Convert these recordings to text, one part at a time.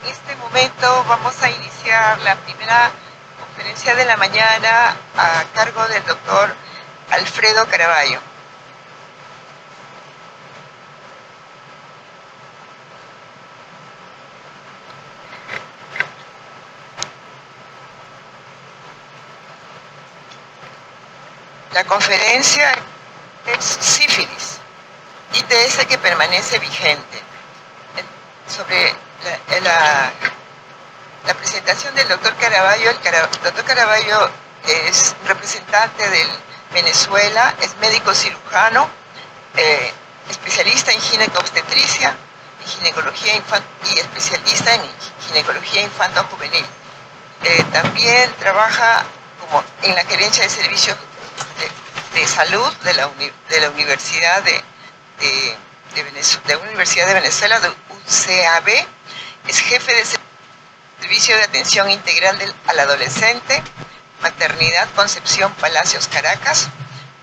En este momento vamos a iniciar la primera conferencia de la mañana a cargo del doctor Alfredo Caraballo. La conferencia es sífilis, ITS que permanece vigente. Sobre la presentación del doctor Caraballo, el doctor Caraballo es representante de Venezuela, es médico cirujano, especialista en ginecobstetricia y ginecología y especialista en ginecología infanto-juvenil. También trabaja como en la gerencia de servicios de salud de la Universidad de Universidad de Venezuela, de UCAB, es jefe de servicio de atención integral al adolescente, maternidad Concepción Palacios Caracas,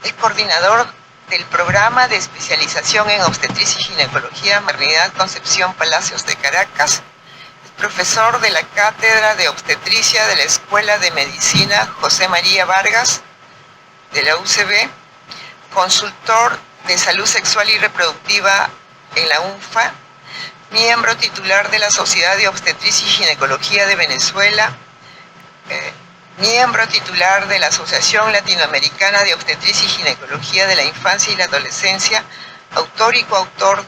es coordinador del programa de especialización en obstetricia y ginecología maternidad Concepción Palacios de Caracas, es profesor de la cátedra de obstetricia de la Escuela de Medicina José María Vargas de la UCB, consultor de salud sexual y reproductiva en la UNFA, miembro titular de la Sociedad de Obstetricia y Ginecología de Venezuela, miembro titular de la Asociación Latinoamericana de Obstetricia y Ginecología de la Infancia y la Adolescencia, autor y coautor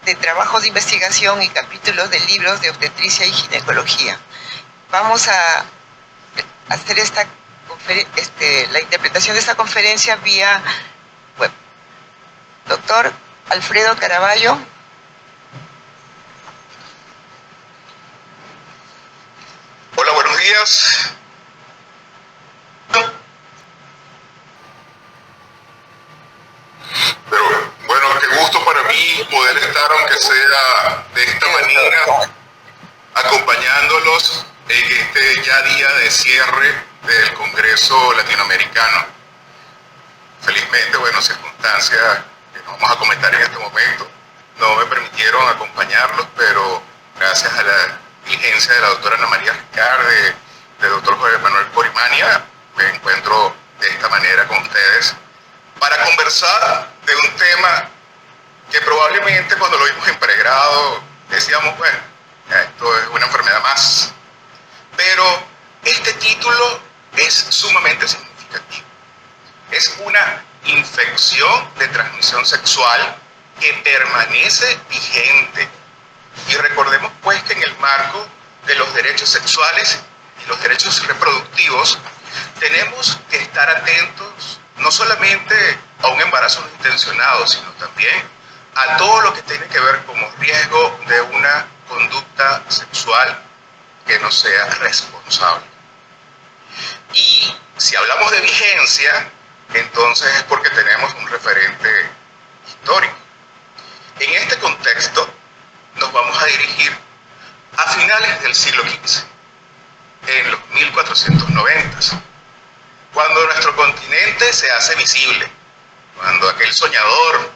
de trabajos de investigación y capítulos de libros de obstetricia y ginecología. Vamos a hacer la interpretación de esta conferencia vía web. Doctor Alfredo Caraballo. Hola, buenos días. Pero bueno, qué gusto para mí poder estar, aunque sea de esta manera, acompañándolos en este ya día de cierre del Congreso Latinoamericano. Felizmente, bueno, circunstancias que no vamos a comentar en este momento no me permitieron acompañarlos, pero gracias a la diligencia de la doctora Ana María Ricard, del doctor Jorge Manuel Porimania, me encuentro de esta manera con ustedes para conversar de un tema que probablemente cuando lo vimos en pregrado decíamos, bueno, esto es una enfermedad más, pero este título es sumamente significativo. Es una infección de transmisión sexual que permanece vigente. Y recordemos pues que en el marco de los derechos sexuales y los derechos reproductivos tenemos que estar atentos no solamente a un embarazo no intencionado, sino también a todo lo que tiene que ver como riesgo de una conducta sexual que no sea responsable. Y si hablamos de vigencia, entonces es porque tenemos un referente histórico. En este contexto nos vamos a dirigir a finales del siglo XV, en los 1490, cuando nuestro continente se hace visible, cuando aquel soñador,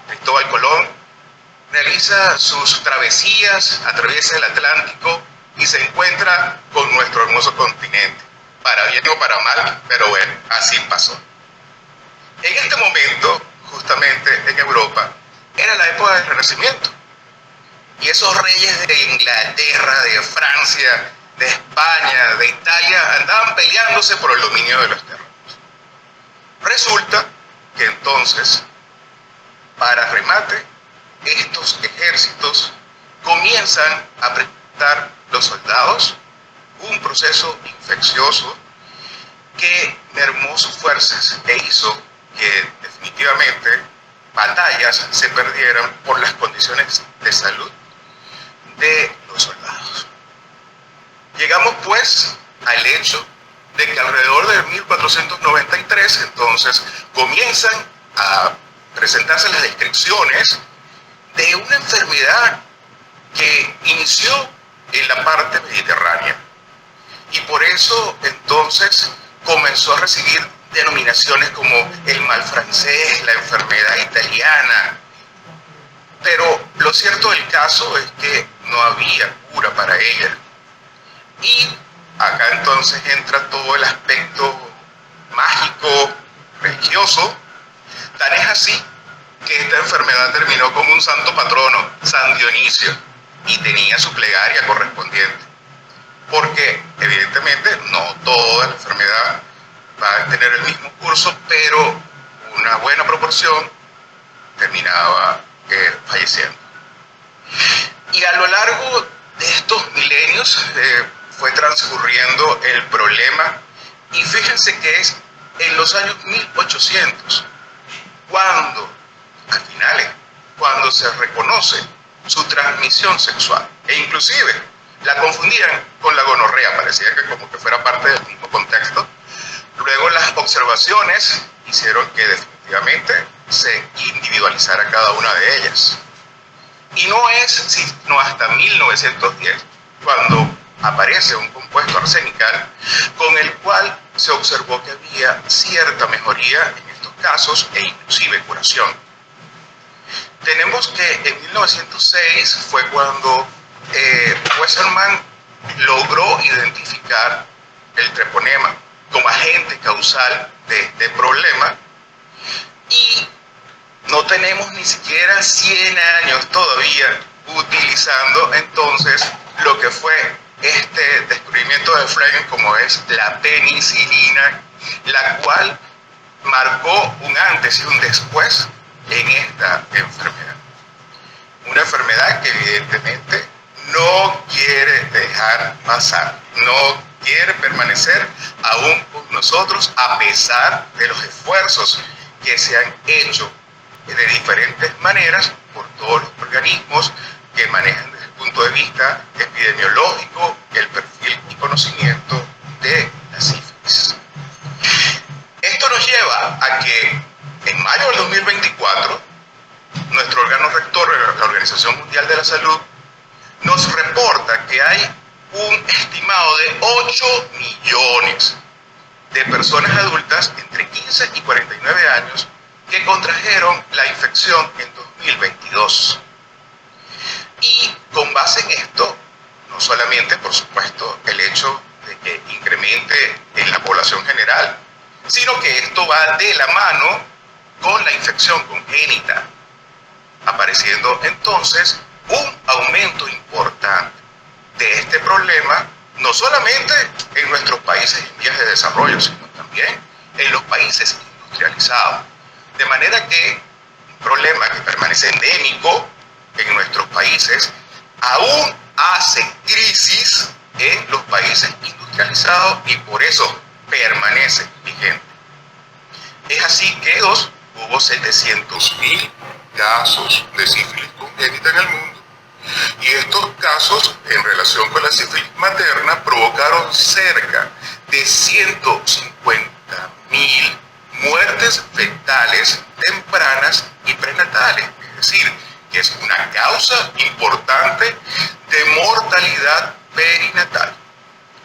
Cristóbal Colón, realiza sus travesías, atraviesa el Atlántico y se encuentra con nuestro hermoso continente, para bien o para mal, pero bueno, así pasó. En este momento, justamente en Europa, era la época del Renacimiento. Y esos reyes de Inglaterra, de Francia, de España, de Italia, andaban peleándose por el dominio de los terrenos. Resulta que entonces, para remate, estos ejércitos comienzan a preparar los soldados un proceso infeccioso que mermó sus fuerzas e hizo que definitivamente batallas se perdieran por las condiciones de salud de los soldados. Llegamos pues al hecho de que alrededor de 1493 entonces comienzan a presentarse las descripciones de una enfermedad que inició en la parte mediterránea y por eso entonces comenzó a recibir denominaciones como el mal francés, la enfermedad italiana, Pero lo cierto del caso es que no había cura para ella. Y acá entonces entra todo el aspecto mágico, religioso. Tan es así que esta enfermedad terminó como un santo patrono, San Dionisio, y tenía su plegaria correspondiente. Porque evidentemente no toda la enfermedad va a tener el mismo curso, pero una buena proporción terminaba falleciendo. Y a lo largo de estos milenios fue transcurriendo el problema, y fíjense que es en los años 1800 cuando, a finales, cuando se reconoce su transmisión sexual, e inclusive la confundían con la gonorrea, parecía que como que fuera parte del mismo contexto. Luego las observaciones hicieron que definitivamente se individualizara cada una de ellas. Y no es sino hasta 1910 cuando aparece un compuesto arsenical con el cual se observó que había cierta mejoría en estos casos e inclusive curación. Tenemos que en 1906 fue cuando Westermann logró identificar el treponema como agente causal de este problema, y no tenemos ni siquiera 100 años todavía utilizando entonces lo que fue este descubrimiento de Fleming, como es la penicilina, la cual marcó un antes y un después en esta enfermedad. Una enfermedad que evidentemente no quiere dejar pasar, no quiere permanecer aún con nosotros a pesar de los esfuerzos que se han hecho de diferentes maneras por todos los organismos que manejan desde el punto de vista epidemiológico el perfil y conocimiento de la sífilis. Esto nos lleva a que en mayo del 2024 nuestro órgano rector, la Organización Mundial de la Salud, nos reporta que hay un estimado de 8 millones de personas adultas entre 15 y 49 años que contrajeron la infección en 2022. Y con base en esto, no solamente, por supuesto, el hecho de que incremente en la población general, sino que esto va de la mano con la infección congénita, apareciendo entonces un aumento importante de este problema, no solamente en nuestros países en vías de desarrollo, sino también en los países industrializados. De manera que un problema que permanece endémico en nuestros países aún hace crisis en los países industrializados y por eso permanece vigente. Es así que hubo 700.000 casos de sífilis congénita en el mundo, y estos casos en relación con la sífilis materna provocaron cerca de 150.000 muertes fetales tempranas y prenatales, es decir, que es una causa importante de mortalidad perinatal.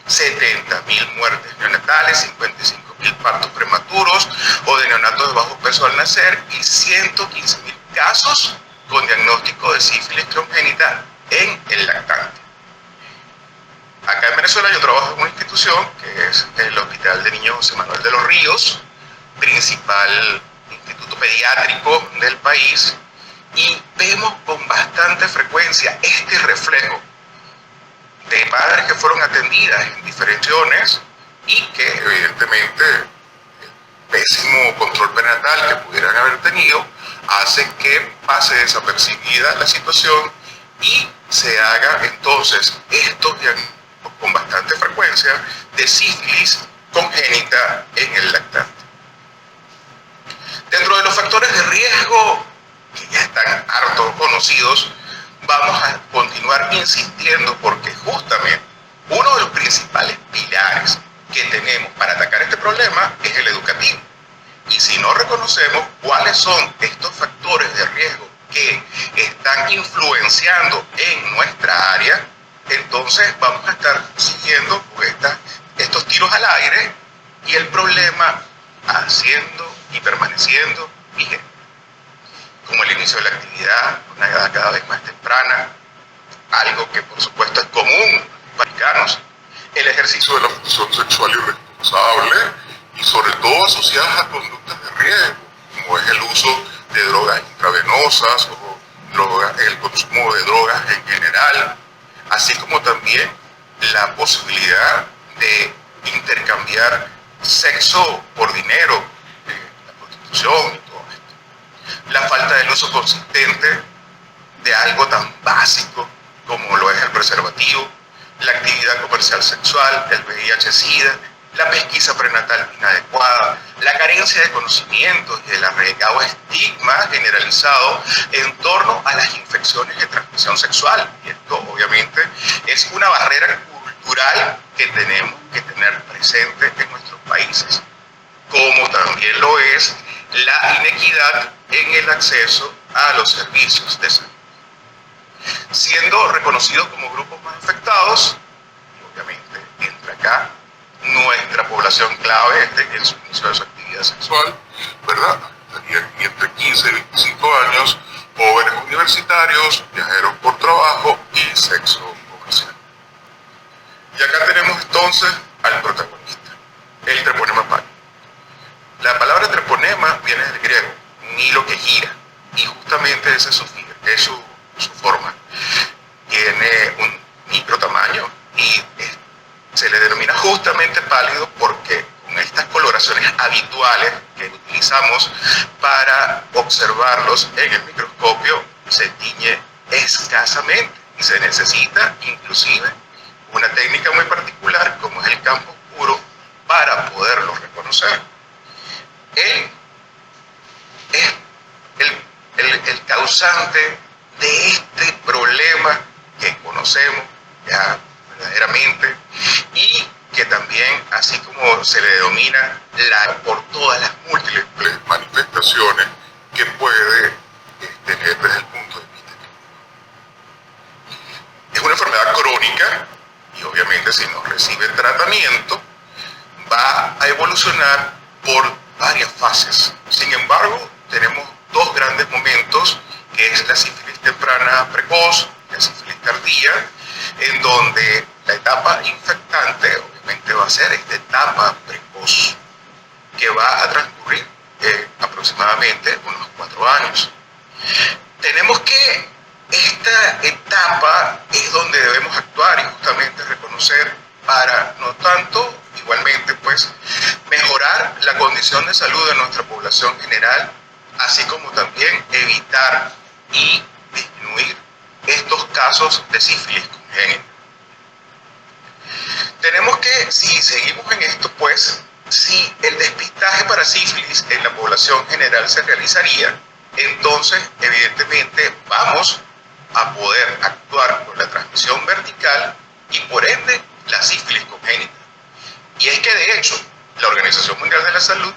70.000 muertes neonatales, 55.000 partos prematuros o de neonatos de bajo peso al nacer, y 115.000 casos con diagnóstico de sífilis congénita en el lactante. Acá en Venezuela yo trabajo en una institución que es el Hospital de Niños José Manuel de los Ríos, principal instituto pediátrico del país, y vemos con bastante frecuencia este reflejo de madres que fueron atendidas en diferentes y que evidentemente el pésimo control prenatal que pudieran haber tenido hace que pase desapercibida la situación y se haga entonces estos diagnósticos con bastante frecuencia de sífilis congénita en el lactante. Dentro de los factores de riesgo que ya están harto conocidos, vamos a continuar insistiendo porque justamente uno de los principales pilares que tenemos para atacar este problema es el educativo. Y si no reconocemos cuáles son estos factores de riesgo que están influenciando en nuestra área, entonces vamos a estar siguiendo estos tiros al aire y el problema haciendo y permaneciendo vigente. Como el inicio de la actividad maternidad a una edad cada vez más temprana, algo que por supuesto es común para americanos, el ejercicio de la función sexual irresponsable y sobre todo asociadas a conductas de riesgo, como es el uso de drogas intravenosas o el consumo de drogas en general, así como también la posibilidad de intercambiar sexo por dinero, la prostitución y todo esto. La falta del uso consistente de algo tan básico como lo es el preservativo, la actividad comercial sexual, el VIH-Sida, la pesquisa prenatal inadecuada, la carencia de conocimientos y el arraigado estigma generalizado en torno a las infecciones de transmisión sexual. Y esto obviamente es una barrera cultural que tenemos que tener presente en nuestros países, como también lo es la inequidad en el acceso a los servicios de salud. Siendo reconocidos como grupos más afectados, y obviamente entra acá nuestra población clave en su inicio de su actividad sexual, ¿verdad? Estarían entre 15 y 25 años, jóvenes universitarios, viajeros por trabajo y sexo comercial. Y acá tenemos entonces al protagonista, el treponema pánico. La palabra treponema viene del griego, nilo que gira, y justamente esa es su forma. Tiene un micro tamaño y se le denomina justamente pálido porque con estas coloraciones habituales que utilizamos para observarlos en el microscopio se tiñe escasamente y se necesita inclusive una técnica muy particular como es el campo oscuro para poderlo reconocer. Él es el causante de este problema que conocemos ya verdaderamente y que también, así como se le denomina por todas las múltiples manifestaciones que puede tener desde el punto de vista clínico. Es una enfermedad crónica y obviamente si no recibe tratamiento va a evolucionar por varias fases. Sin embargo, tenemos dos grandes momentos, que es la sífilis temprana precoz, la sífilis tardía, en donde la etapa infectante obviamente va a ser esta etapa precoz, que va a transcurrir aproximadamente unos 4 años. Tenemos que esta etapa es donde debemos actuar y justamente reconocer para no tanto, igualmente pues, mejorar la condición de salud de nuestra población general, así como también evitar y disminuir estos casos de sífilis congénita. Tenemos que, si seguimos en esto, pues, si el despistaje para sífilis en la población general se realizaría, entonces, evidentemente, vamos a poder actuar con la transmisión vertical y, por ende, la sífilis congénita. Y es que, de hecho, la Organización Mundial de la Salud,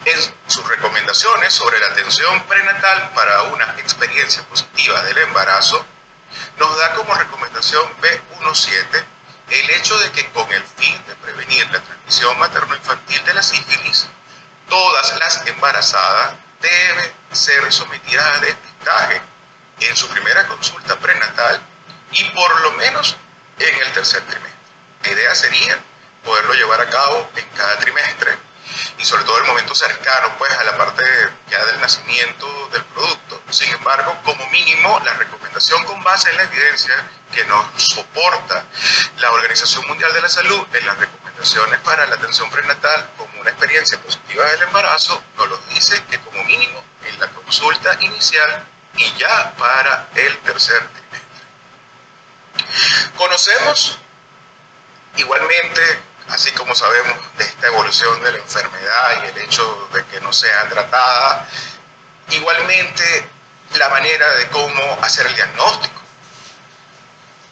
en sus recomendaciones sobre la atención prenatal para una experiencia positiva del embarazo, nos da como recomendación B17 el hecho de que con el fin de prevenir la transmisión materno-infantil de la sífilis, todas las embarazadas deben ser sometidas a despistaje en su primera consulta prenatal y por lo menos en el tercer trimestre. La idea sería poderlo llevar a cabo en cada trimestre y sobre todo el momento cercano pues a la parte ya del nacimiento del producto. Sin embargo, como mínimo, la recomendación con base en la evidencia que nos soporta la Organización Mundial de la Salud en las recomendaciones para la atención prenatal como una experiencia positiva del embarazo, nos lo dice que como mínimo en la consulta inicial y ya para el tercer trimestre. Conocemos igualmente, así como sabemos de esta evolución de la enfermedad y el hecho de que no sea tratada, igualmente la manera de cómo hacer el diagnóstico.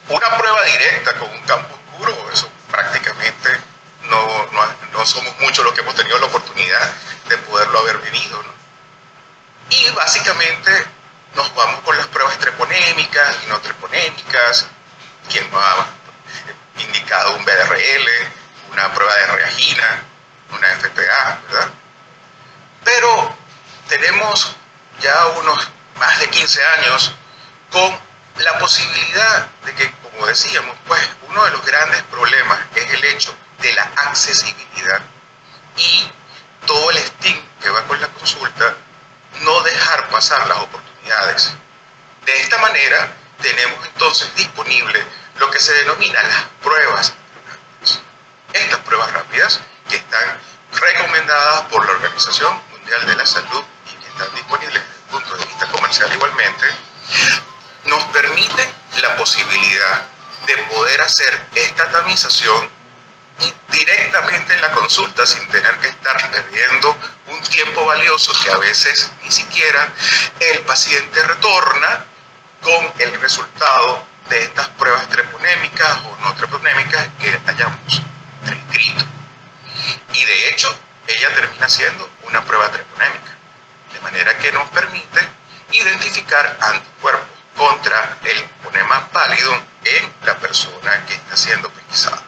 Una prueba directa con un campo oscuro, eso prácticamente no somos muchos los que hemos tenido la oportunidad de poderlo haber vivido, ¿no? Y básicamente nos vamos con las pruebas treponémicas y no treponémicas, quien nos ha indicado un BRL, una prueba de reagina, una FPA, ¿verdad? Pero tenemos ya unos más de 15 años, con la posibilidad de que, como decíamos, pues uno de los grandes problemas es el hecho de la accesibilidad y todo el estigma que va con la consulta, no dejar pasar las oportunidades. De esta manera tenemos entonces disponible lo que se denomina las pruebas rápidas. Estas pruebas rápidas que están recomendadas por la Organización Mundial de la Salud y que están disponibles desde el punto de vista comercial igualmente, nos permiten la posibilidad de poder hacer esta tamización directamente en la consulta sin tener que estar perdiendo un tiempo valioso que a veces ni siquiera el paciente retorna con el resultado de estas pruebas treponémicas o no treponémicas que hayamos escrito. Y de hecho, ella termina siendo una prueba treponémica, de manera que nos permite identificar anticuerpos contra el fonema pálido en la persona que está siendo pesquisada.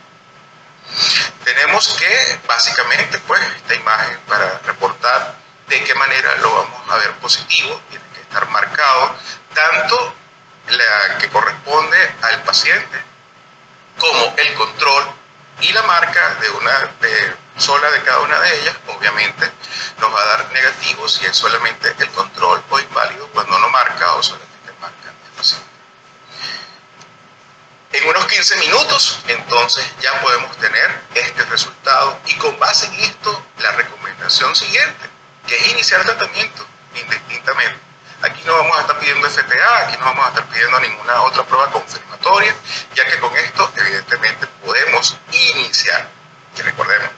Tenemos que, básicamente, pues, esta imagen para reportar de qué manera lo vamos a ver positivo, tiene que estar marcado tanto la que corresponde al paciente como el control, y la marca sola de cada una de ellas obviamente nos va a dar negativo si es solamente el control o inválido cuando no marca o solamente marca el paciente. En unos 15 minutos entonces ya podemos tener este resultado, y con base en esto la recomendación siguiente, que es iniciar tratamiento indistintamente. Aquí no vamos a estar pidiendo FTA, aquí no vamos a estar pidiendo ninguna otra prueba confirmatoria, ya que con esto evidentemente podemos iniciar. Y recordemos,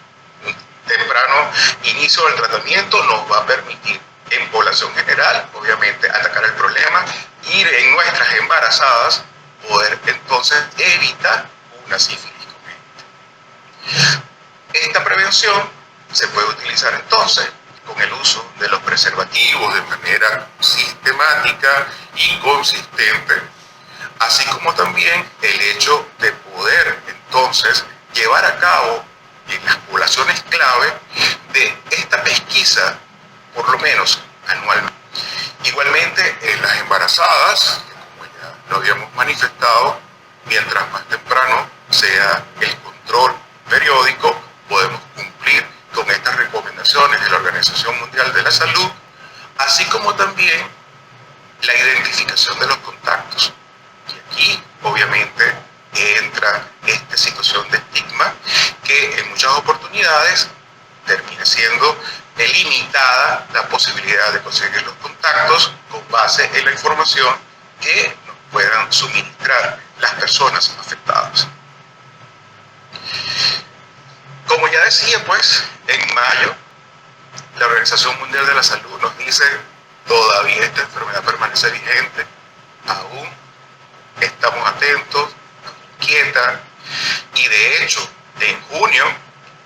un temprano inicio del tratamiento nos va a permitir en población general, obviamente, atacar el problema, y en nuestras embarazadas poder entonces evitar una sífilis congénita. Esta prevención se puede utilizar entonces con el uso de los preservativos de manera sistemática y consistente, así como también el hecho de poder entonces llevar a cabo en las poblaciones clave de esta pesquisa, por lo menos anualmente. Igualmente en las embarazadas, como ya lo habíamos manifestado, mientras más temprano sea el control periódico, podemos cumplir con estas recomendaciones de la Organización Mundial de la Salud, así como también la identificación de los contactos. Y aquí, obviamente, entra esta situación de estigma que en muchas oportunidades termina siendo limitada la posibilidad de conseguir los contactos con base en la información que nos puedan suministrar las personas afectadas. Como ya decía, pues, en mayo, la Organización Mundial de la Salud nos dice, todavía esta enfermedad permanece vigente, aún estamos atentos, nos inquieta, y de hecho, en junio,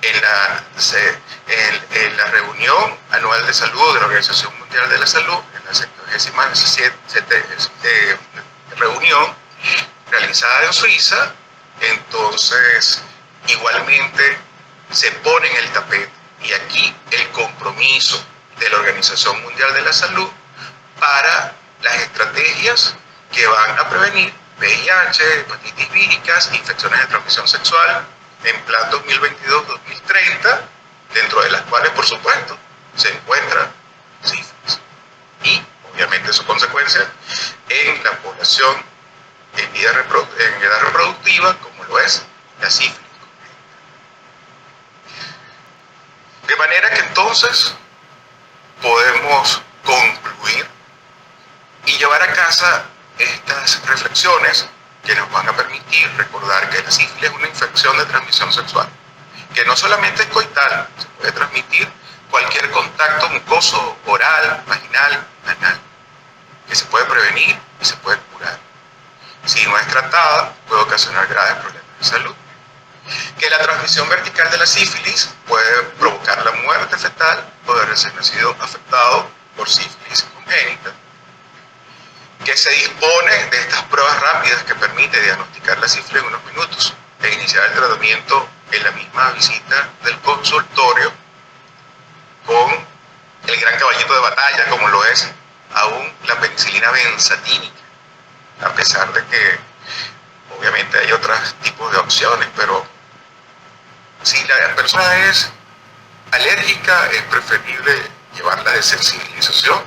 en la reunión anual de salud de la Organización Mundial de la Salud, en la 77ª reunión realizada en Suiza, entonces, igualmente, se pone en el tapete, y aquí el compromiso de la Organización Mundial de la Salud para las estrategias que van a prevenir VIH, hepatitis víricas, infecciones de transmisión sexual en plan 2022-2030, dentro de las cuales, por supuesto, se encuentra sífilis y obviamente su consecuencia en la población en edad reproductiva, como lo es la sífilis. De manera que entonces podemos concluir y llevar a casa estas reflexiones que nos van a permitir recordar que la sífilis es una infección de transmisión sexual, que no solamente es coital, se puede transmitir cualquier contacto mucoso, oral, vaginal, anal, que se puede prevenir y se puede curar. Si no es tratada, puede ocasionar graves problemas de salud. Que la transmisión vertical de la sífilis puede provocar la muerte fetal o de recién nacido afectado por sífilis congénita. Que se dispone de estas pruebas rápidas que permite diagnosticar la sífilis en unos minutos e iniciar el tratamiento en la misma visita del consultorio, con el gran caballito de batalla como lo es aún la penicilina benzatínica, a pesar de que obviamente hay otros tipos de opciones, pero si la persona es alérgica es preferible llevarla de sensibilización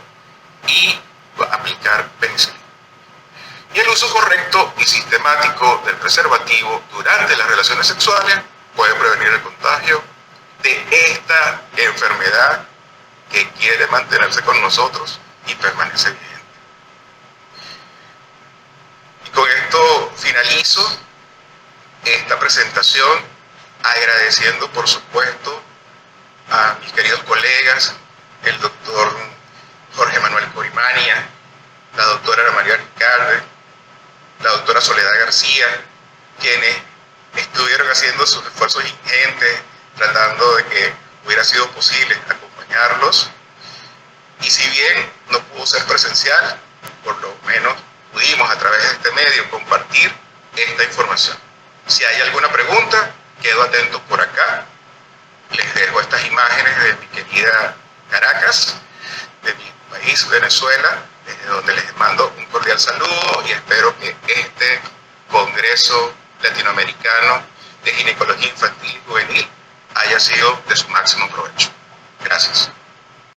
y aplicar penicilina. Y el uso correcto y sistemático del preservativo durante las relaciones sexuales puede prevenir el contagio de esta enfermedad que quiere mantenerse con nosotros y permanece vigente. Y con esto finalizo esta presentación agradeciendo por supuesto a mis queridos colegas, el doctor Jorge Manuel Corimania, la doctora Ana María Riccardi, la doctora Soledad García, quienes estuvieron haciendo sus esfuerzos ingentes tratando de que hubiera sido posible acompañarlos. Y si bien no pudo ser presencial, por lo menos pudimos a través de este medio compartir esta información. Si hay alguna pregunta, quedo atento por acá. Les dejo estas imágenes de mi querida Caracas, de mi país, Venezuela, desde donde les mando un cordial saludo y espero que este Congreso Latinoamericano de Ginecología Infantil y Juvenil haya sido de su máximo provecho. Gracias.